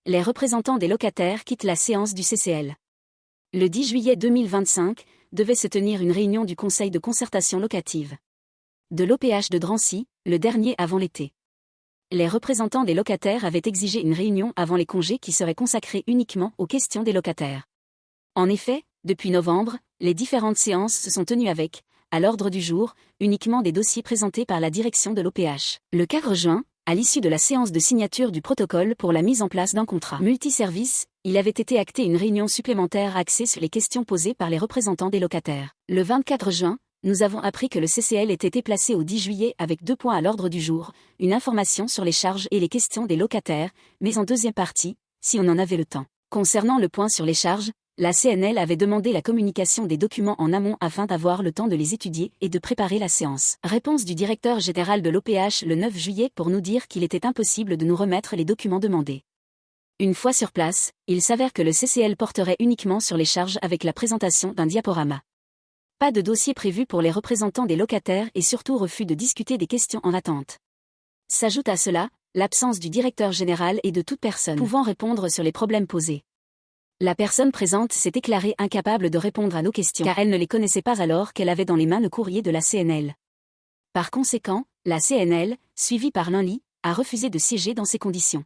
Les représentants des locataires quittent la séance du CCL. Le 10 juillet 2025, devait se tenir une réunion du Conseil de concertation locative de l'OPH de Drancy, le dernier avant l'été. Les représentants des locataires avaient exigé une réunion avant les congés qui serait consacrée uniquement aux questions des locataires. En effet, depuis novembre, les différentes séances se sont tenues avec, à l'ordre du jour, uniquement des dossiers présentés par la direction de l'OPH. Le 4 juin, à l'issue de la séance de signature du protocole pour la mise en place d'un contrat multiservice, il avait été acté une réunion supplémentaire axée sur les questions posées par les représentants des locataires. Le 24 juin, nous avons appris que le CCL était déplacé au 10 juillet avec 2 points à l'ordre du jour, une information sur les charges et les questions des locataires, mais en deuxième partie, si on en avait le temps. Concernant le point sur les charges, la CNL avait demandé la communication des documents en amont afin d'avoir le temps de les étudier et de préparer la séance. Réponse du directeur général de l'OPH le 9 juillet pour nous dire qu'il était impossible de nous remettre les documents demandés. Une fois sur place, il s'avère que le CCL porterait uniquement sur les charges avec la présentation d'un diaporama. Pas de dossier prévu pour les représentants des locataires et surtout refus de discuter des questions en attente. S'ajoute à cela, l'absence du directeur général et de toute personne pouvant répondre sur les problèmes posés. La personne présente s'est déclarée incapable de répondre à nos questions car elle ne les connaissait pas alors qu'elle avait dans les mains le courrier de la CNL. Par conséquent, la CNL, suivie par l'INLI, a refusé de siéger dans ces conditions.